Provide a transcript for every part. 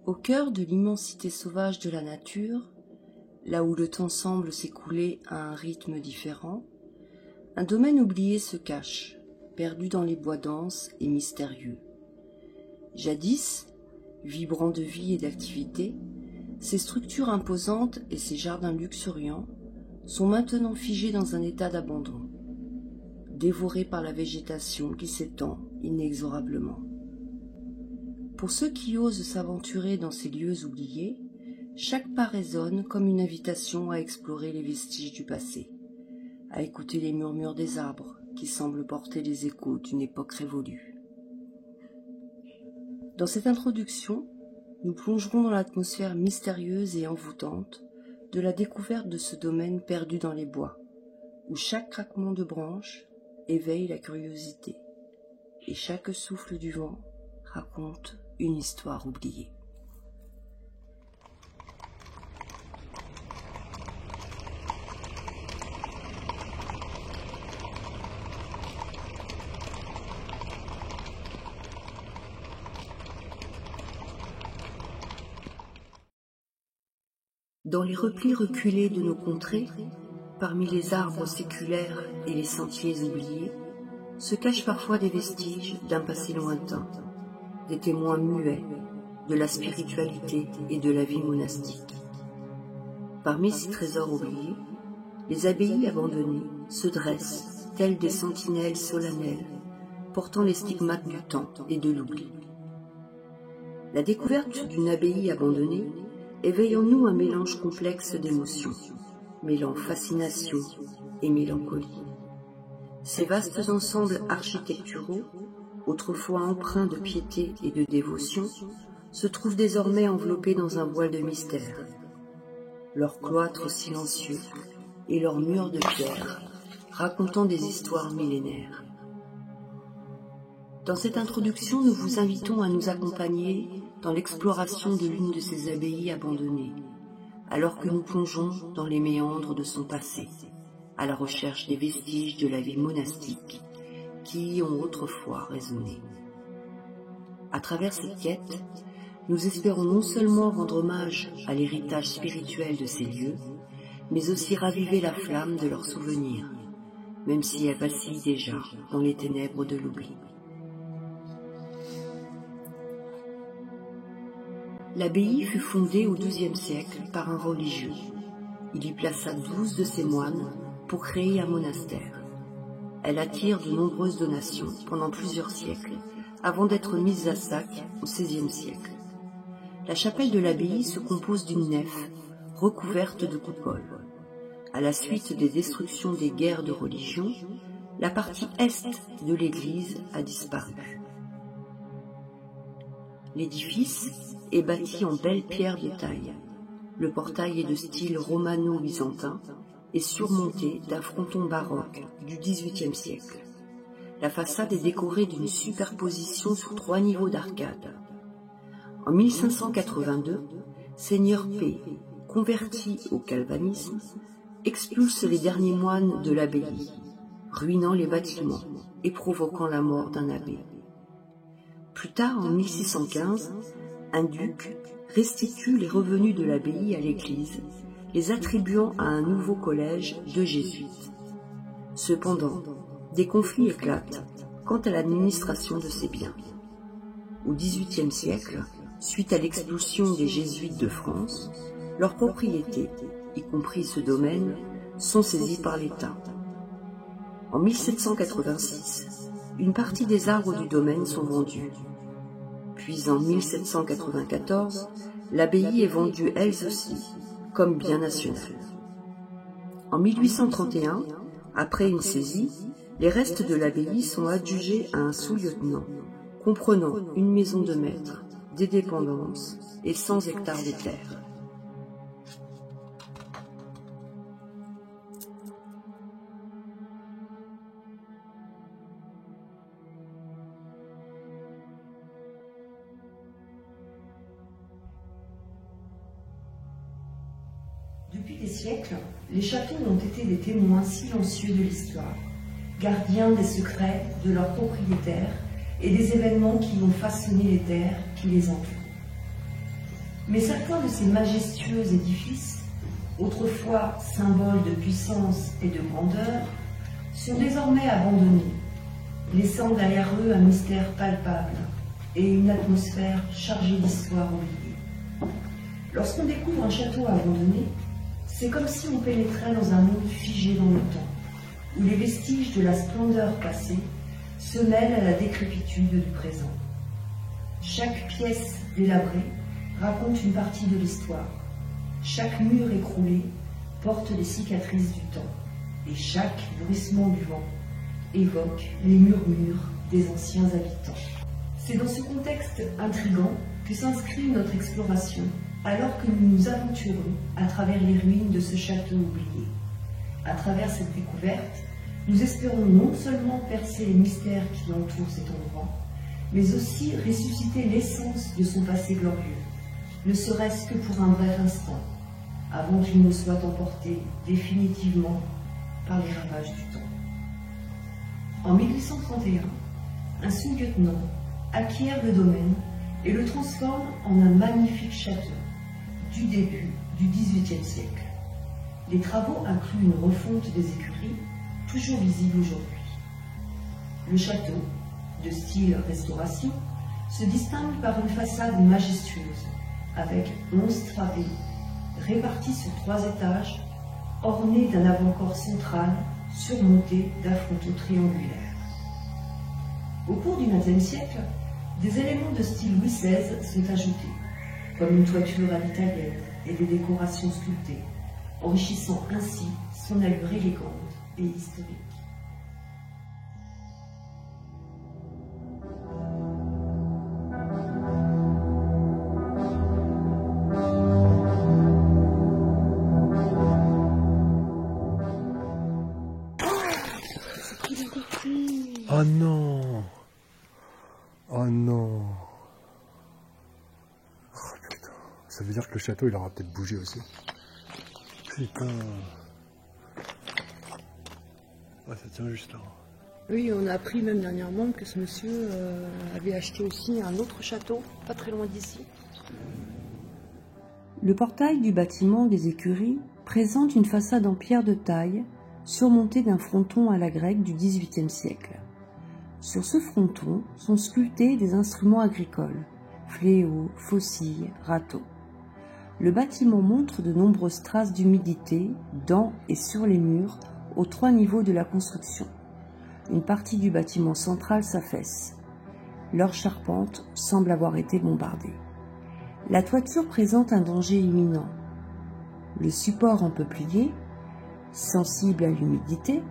Au cœur de l'immensité sauvage de la nature, là où le temps semble s'écouler à un rythme différent, un domaine oublié se cache, perdu dans les bois denses et mystérieux. Jadis, vibrant de vie et d'activité, ces structures imposantes et ces jardins luxuriants sont maintenant figés dans un état d'abandon, dévorés par la végétation qui s'étend inexorablement. Pour ceux qui osent s'aventurer dans ces lieux oubliés, chaque pas résonne comme une invitation à explorer les vestiges du passé, à écouter les murmures des arbres qui semblent porter les échos d'une époque révolue. Dans cette introduction, nous plongerons dans l'atmosphère mystérieuse et envoûtante de la découverte de ce domaine perdu dans les bois, où chaque craquement de branches éveille la curiosité et chaque souffle du vent raconte une histoire oubliée. Dans les replis reculés de nos contrées, parmi les arbres séculaires et les sentiers oubliés, se cachent parfois des vestiges d'un passé lointain, des témoins muets de la spiritualité et de la vie monastique. Parmi ces trésors oubliés, les abbayes abandonnées se dressent telles des sentinelles solennelles, portant les stigmates du temps et de l'oubli. La découverte d'une abbaye abandonnée éveille en nous un mélange complexe d'émotions, mêlant fascination et mélancolie. Ces vastes ensembles architecturaux, autrefois empreints de piété et de dévotion, se trouvent désormais enveloppés dans un voile de mystère. Leurs cloîtres silencieux et leurs murs de pierre racontant des histoires millénaires. Dans cette introduction, nous vous invitons à nous accompagner dans l'exploration de l'une de ces abbayes abandonnées, alors que nous plongeons dans les méandres de son passé, à la recherche des vestiges de la vie monastique qui y ont autrefois résonné. À travers cette quête, nous espérons non seulement rendre hommage à l'héritage spirituel de ces lieux, mais aussi raviver la flamme de leurs souvenirs, même si elle vacille déjà dans les ténèbres de l'oubli. L'abbaye fut fondée au XIIe siècle par un religieux. Il y plaça 12 de ses moines pour créer un monastère. Elle attire de nombreuses donations pendant plusieurs siècles, avant d'être mise à sac au XVIe siècle. La chapelle de l'abbaye se compose d'une nef recouverte de coupoles. À la suite des destructions des guerres de religion, la partie est de l'église a disparu. L'édifice est bâti en belle pierre de taille. Le portail est de style romano-byzantin et surmonté d'un fronton baroque du XVIIIe siècle. La façade est décorée d'une superposition sur 3 niveaux d'arcades. En 1582, Seigneur P, converti au calvinisme, expulse les derniers moines de l'abbaye, ruinant les bâtiments et provoquant la mort d'un abbé. Plus tard, en 1615, un duc restitue les revenus de l'abbaye à l'Église, les attribuant à un nouveau collège de jésuites. Cependant, des conflits éclatent quant à l'administration de ces biens. Au XVIIIe siècle, suite à l'expulsion des jésuites de France, leurs propriétés, y compris ce domaine, sont saisies par l'État. En 1786, une partie des arbres du domaine sont vendus. Puis en 1794, l'abbaye est vendue elle aussi comme bien national. En 1831, après une saisie, les restes de l'abbaye sont adjugés à un sous-lieutenant, comprenant une maison de maître, des dépendances et 100 hectares de terre. Depuis des siècles, les châteaux ont été des témoins silencieux de l'histoire, gardiens des secrets de leurs propriétaires et des événements qui ont façonné les terres qui les entourent. Mais certains de ces majestueux édifices, autrefois symboles de puissance et de grandeur, sont désormais abandonnés, laissant derrière eux un mystère palpable et une atmosphère chargée d'histoires oubliées. Lorsqu'on découvre un château abandonné, c'est comme si on pénétrait dans un monde figé dans le temps, où les vestiges de la splendeur passée se mêlent à la décrépitude du présent. Chaque pièce délabrée raconte une partie de l'histoire. Chaque mur écroulé porte les cicatrices du temps, et chaque bruissement du vent évoque les murmures des anciens habitants. C'est dans ce contexte intrigant que s'inscrit notre exploration, alors que nous nous aventurons à travers les ruines de ce château oublié. À travers cette découverte, nous espérons non seulement percer les mystères qui entourent cet endroit, mais aussi ressusciter l'essence de son passé glorieux, ne serait-ce que pour un bref instant, avant qu'il ne soit emporté définitivement par les ravages du temps. En 1831, un sous-lieutenant acquiert le domaine et le transforme en un magnifique château du début du XVIIIe siècle. Les travaux incluent une refonte des écuries, toujours visible aujourd'hui. Le château, de style restauration, se distingue par une façade majestueuse, avec 11 travées, réparties sur 3 étages, ornées d'un avant-corps central, surmonté d'un fronton triangulaire. Au cours du XXe siècle, des éléments de style Louis XVI sont ajoutés, comme une toiture à l'italienne et des décorations sculptées, enrichissant ainsi son allure élégante et historique. Oh non! Oh non! Oh putain. Ça veut dire que le château il aura peut-être bougé aussi. Putain. Ouais, ça tient juste là. Oui, on a appris même dernièrement que ce monsieur avait acheté aussi un autre château, pas très loin d'ici. Le portail du bâtiment des écuries présente une façade en pierre de taille, surmontée d'un fronton à la grecque du XVIIIe siècle. Sur ce fronton sont sculptés des instruments agricoles, fléaux, faucilles, râteaux. Le bâtiment montre de nombreuses traces d'humidité dans et sur les murs aux 3 niveaux de la construction. Une partie du bâtiment central s'affaisse. Leur charpente semble avoir été bombardée. La toiture présente un danger imminent. Le support en peuplier, sensible à l'humidité,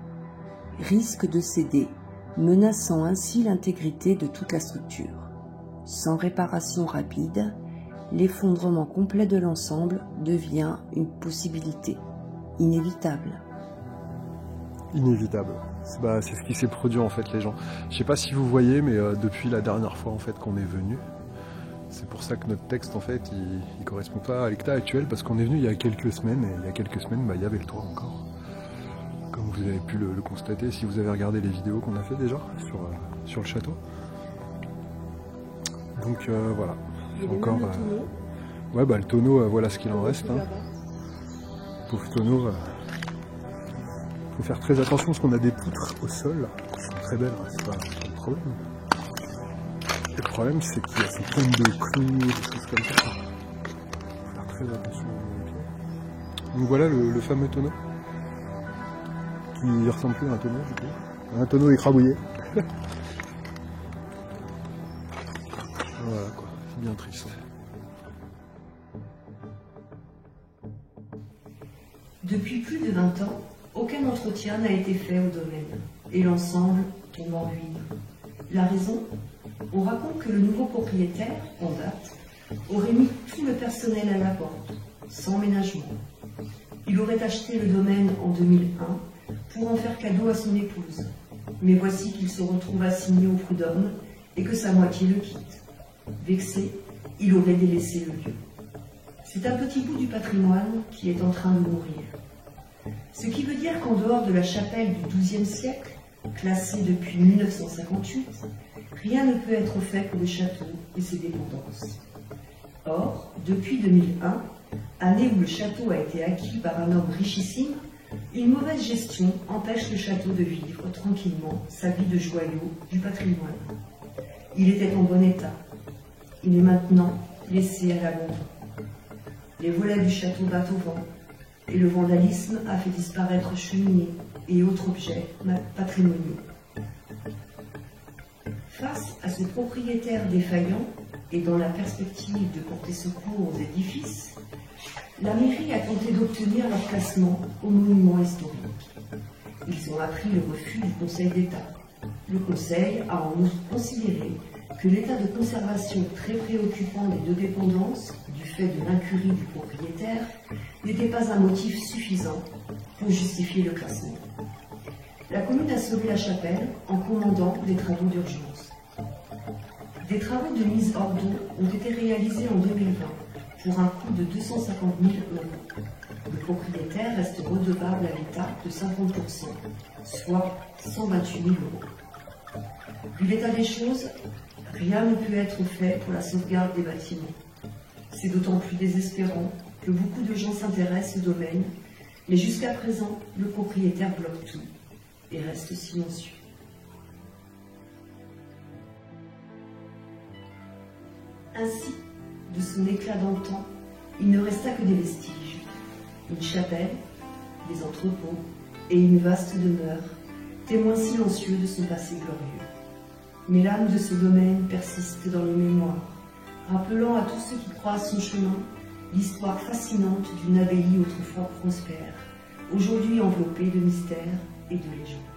risque de céder, menaçant ainsi l'intégrité de toute la structure. Sans réparation rapide, l'effondrement complet de l'ensemble devient une possibilité inévitable. Inévitable. C'est ce qui s'est produit en fait les gens. Je sais pas si vous voyez, mais depuis la dernière fois en fait qu'on est venu, c'est pour ça que notre texte en fait il correspond pas à l'état actuel, parce qu'on est venu il y a quelques semaines, et il y a quelques semaines il y avait le toit encore. Comme vous avez pu le constater si vous avez regardé les vidéos qu'on a fait déjà sur le château. Donc voilà. Encore. Ouais le tonneau, voilà ce qu'il en reste. Hein. Pauvre tonneau. Faut faire très attention parce qu'on a des poutres au sol qui sont très belles, hein, c'est pas le problème. Le problème c'est qu'il y a ces pommes de clous, des choses comme ça. Faut faire très attention aux pieds. Donc voilà le fameux tonneau. Qui ressemble plus à un tonneau du coup. Un tonneau écrabouillé. Voilà quoi, c'est bien triste. Depuis plus de 20 ans, aucun entretien n'a été fait au domaine, et l'ensemble tombe en ruine. La raison? On raconte que le nouveau propriétaire, en date, aurait mis tout le personnel à la porte, sans ménagement. Il aurait acheté le domaine en 2001 pour en faire cadeau à son épouse. Mais voici qu'il se retrouve assigné au prud'homme et que sa moitié le quitte. Vexé, il aurait délaissé le lieu. C'est un petit bout du patrimoine qui est en train de mourir. Ce qui veut dire qu'en dehors de la chapelle du XIIe siècle, classée depuis 1958, rien ne peut être fait pour le château et ses dépendances. Or, depuis 2001, année où le château a été acquis par un homme richissime, une mauvaise gestion empêche le château de vivre tranquillement sa vie de joyau du patrimoine. Il était en bon état. Il est maintenant laissé à l'abandon. Les volets du château battent au vent et le vandalisme a fait disparaître cheminées et autres objets patrimoniaux. Face à ce propriétaire défaillant et dans la perspective de porter secours aux édifices, la mairie a tenté d'obtenir leur classement au monument historique. Ils ont appris le refus du Conseil d'État. Le Conseil a en outre considéré que l'état de conservation très préoccupant des deux dépendances, du fait de l'incurie du propriétaire, n'était pas un motif suffisant pour justifier le classement. La commune a sauvé la chapelle en commandant des travaux d'urgence. Des travaux de mise hors d'eau ont été réalisés en 2020 pour un coût de 250 000 €. Le propriétaire reste redevable à l'État de 50%, soit 128 000 €. Vu l'état des choses, rien ne peut être fait pour la sauvegarde des bâtiments. C'est d'autant plus désespérant que beaucoup de gens s'intéressent au domaine, mais jusqu'à présent, le propriétaire bloque tout et reste silencieux. Ainsi, de son éclat d'antan, il ne resta que des vestiges. Une chapelle, des entrepôts et une vaste demeure, témoin silencieux de son passé glorieux. Mais l'âme de ce domaine persiste dans les mémoires, rappelant à tous ceux qui croisent son chemin l'histoire fascinante d'une abbaye autrefois prospère, aujourd'hui enveloppée de mystères et de légendes.